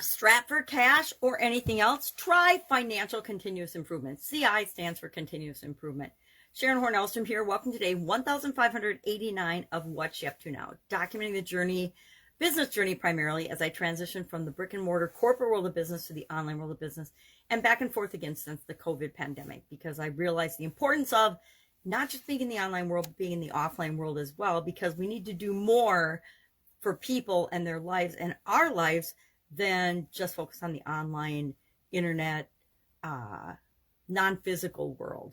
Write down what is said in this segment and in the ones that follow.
Strap for cash or anything else, try financial continuous improvement. CI stands for continuous improvement. Sharon Horne-Ellstrom here. Welcome to day 1589 of What's You Up To Now, documenting the journey, business journey primarily, as I transition from the brick and mortar corporate world of business to the online world of business, and back and forth again since the COVID pandemic, because I realized the importance of not just being in the online world, but being in the offline world as well, because we need to do more for people and their lives and our lives than just focus on the online, internet, non-physical world.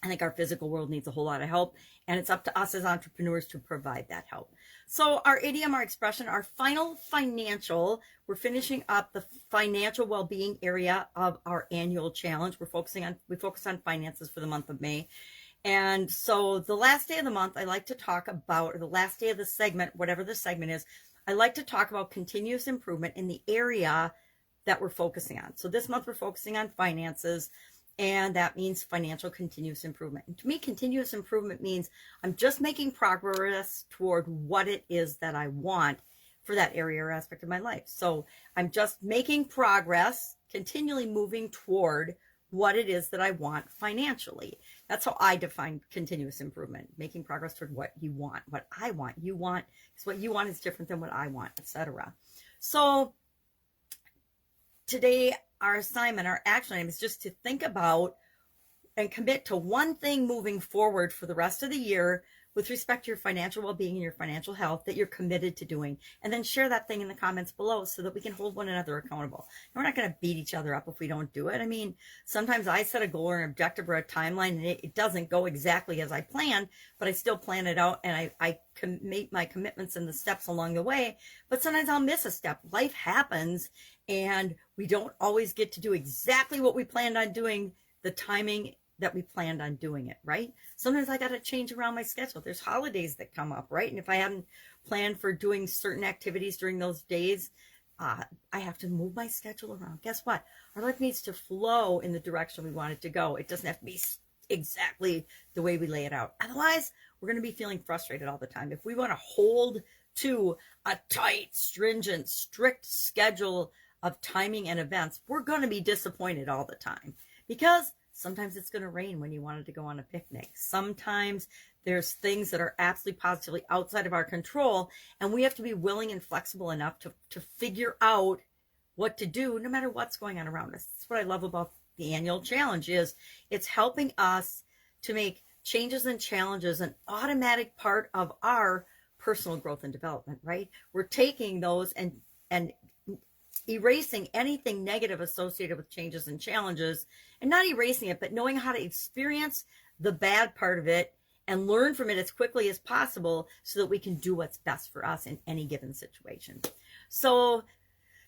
I think our physical world needs a whole lot of help, and it's up to us as entrepreneurs to provide that help. So our idiom, our expression, our final financial, we're finishing up the financial well-being area of our annual challenge. We focus on finances for the month of May. And so the last day of the month, I like to talk about, or the last day of the segment, whatever the segment is, I like to talk about continuous improvement in the area that we're focusing on. So this month we're focusing on finances, and that means financial continuous improvement. And to me, continuous improvement means I'm just making progress toward what it is that I want for that area or aspect of my life. So I'm just making progress, continually moving toward what it is that I want financially. That's how I define continuous improvement, making progress toward what you want, what I want, you want, because what you want is different than what I want, etc. So today, our assignment, our action item is just to think about and commit to one thing moving forward for the rest of the year with respect to your financial well-being and your financial health that you're committed to doing, and then share that thing in the comments below so that we can hold one another accountable. And we're not going to beat each other up if we don't do it. I mean, sometimes I set a goal or an objective or a timeline and it doesn't go exactly as I planned, but I still plan it out and I make my commitments and the steps along the way. But sometimes I'll miss a step. Life happens and we don't always get to do exactly what we planned on doing, the timing that we planned on doing it, right? Sometimes I got to change around my schedule. There's holidays that come up, right? And if I hadn't planned for doing certain activities during those days, I have to move my schedule around. Guess what? Our life needs to flow in the direction we want it to go. It doesn't have to be exactly the way we lay it out. Otherwise, we're going to be feeling frustrated all the time. If we want to hold to a tight, stringent, strict schedule of timing and events, we're going to be disappointed all the time, because sometimes it's going to rain when you wanted to go on a picnic. Sometimes there's things that are absolutely positively outside of our control, and we have to be willing and flexible enough to figure out what to do no matter what's going on around us. That's what I love about the annual challenge, is it's helping us to make changes and challenges an automatic part of our personal growth and development, right? We're taking those and erasing anything negative associated with changes and challenges, and not erasing it, but knowing how to experience the bad part of it and learn from it as quickly as possible so that we can do what's best for us in any given situation. So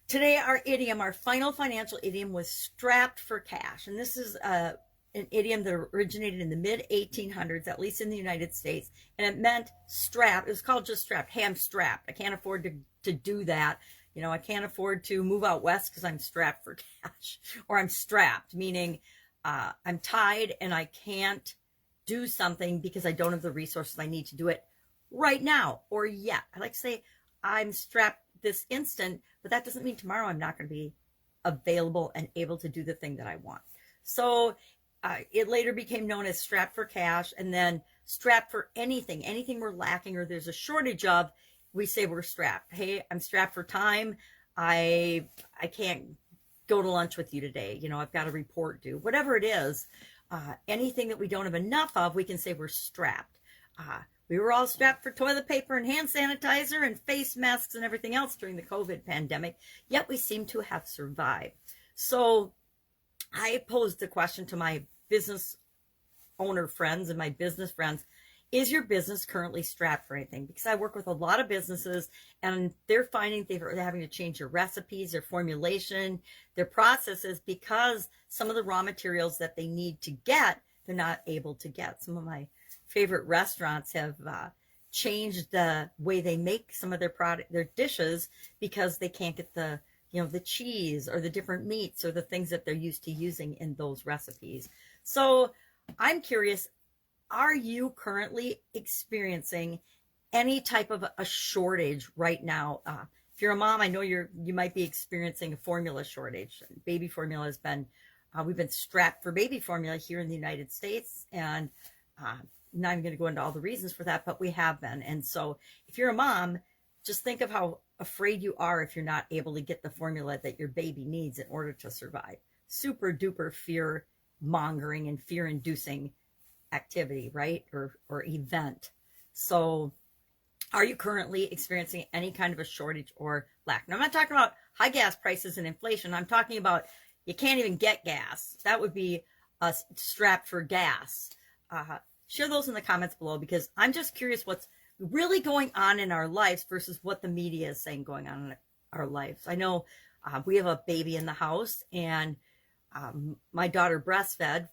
today, our idiom, our final financial idiom, was strapped for cash. And this is an idiom that originated in the mid-1800s, at least in the United States. And it meant strapped. It was called just strapped. Hey, I'm strapped. I can't afford to do that. You know, I can't afford to move out west because I'm strapped for cash. Or I'm strapped, meaning I'm tied and I can't do something because I don't have the resources I need to do it right now or yet. I like to say I'm strapped this instant, but that doesn't mean tomorrow I'm not going to be available and able to do the thing that I want. So it later became known as strapped for cash, and then strapped for anything we're lacking or there's a shortage of. We say we're strapped. Hey, I'm strapped for time. I can't go to lunch with you today. You know, I've got a report due. Whatever it is, anything that we don't have enough of, we can say we're strapped. We were all strapped for toilet paper and hand sanitizer and face masks and everything else during the COVID pandemic, yet we seem to have survived. So I posed the question to my business owner friends and my business friends: is your business currently strapped for anything? Because I work with a lot of businesses and they're finding they're having to change their recipes, their formulation, their processes, because some of the raw materials that they need to get, they're not able to get. Some of my favorite restaurants have changed the way they make some of their dishes because they can't get the cheese or the different meats or the things that they're used to using in those recipes. So I'm curious, are you currently experiencing any type of a shortage right now? If you're a mom, I know you might be experiencing a formula shortage. Baby formula has been, we've been strapped for baby formula here in the United States, and not even going to go into all the reasons for that, but we have been. And so if you're a mom, just think of how afraid you are if you're not able to get the formula that your baby needs in order to survive. Super duper fear mongering and fear inducing activity, right? Or event. So are you currently experiencing any kind of a shortage or lack? Now, I'm not talking about high gas prices and inflation. I'm talking about you can't even get gas. That would be strapped for gas. Share those in the comments below, because I'm just curious what's really going on in our lives versus what the media is saying going on in our lives. I know we have a baby in the house, and my daughter breastfed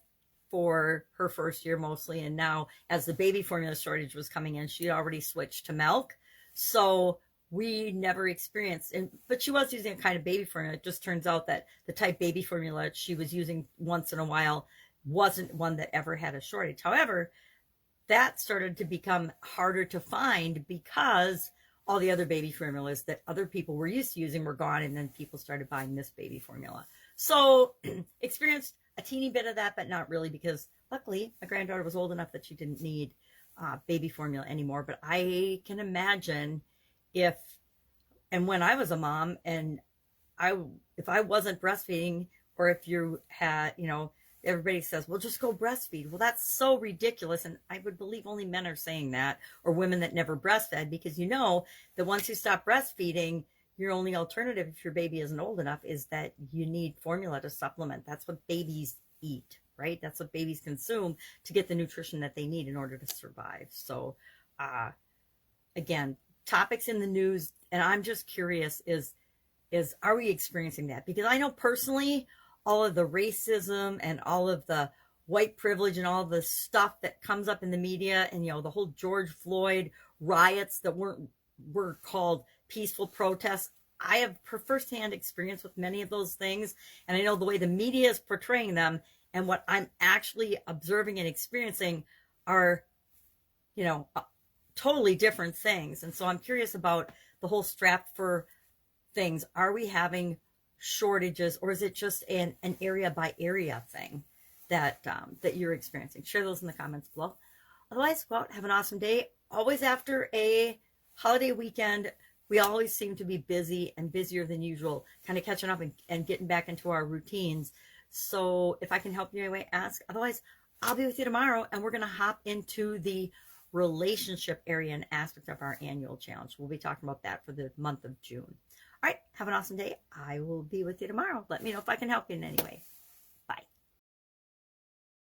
for her first year mostly, and now as the baby formula shortage was coming in, she had already switched to milk. So we never experienced, but she was using a kind of baby formula. It just turns out that the type baby formula she was using once in a while wasn't one that ever had a shortage. However, that started to become harder to find because all the other baby formulas that other people were used to using were gone, and then people started buying this baby formula. So experienced a teeny bit of that, but not really, because luckily my granddaughter was old enough that she didn't need baby formula anymore. But I can imagine if and when I was a mom, and if I wasn't breastfeeding, or if you had, everybody says, well, just go breastfeed. Well, that's so ridiculous. And I would believe only men are saying that, or women that never breastfed, because that once you stop breastfeeding, your only alternative, if your baby isn't old enough, is that you need formula to supplement. That's what babies eat, right? That's what babies consume to get the nutrition that they need in order to survive. So, again, topics in the news, and I'm just curious, is are we experiencing that? Because I know personally, all of the racism and all of the white privilege and all the stuff that comes up in the media, and the whole George Floyd riots that were called peaceful protests. I have firsthand experience with many of those things, and I know the way the media is portraying them and what I'm actually observing and experiencing are, totally different things. And so I'm curious about the whole strap for things. Are we having shortages, or is it just an area by area thing that you're experiencing? Share those in the comments below. Otherwise, go out, have an awesome day. Always after a holiday weekend, we always seem to be busy and busier than usual, kind of catching up and getting back into our routines. So if I can help you anyway, ask. Otherwise, I'll be with you tomorrow, and we're going to hop into the relationship area and aspect of our annual challenge. We'll be talking about that for the month of June. All right, have an awesome day. I will be with you tomorrow. Let me know if I can help you in any way.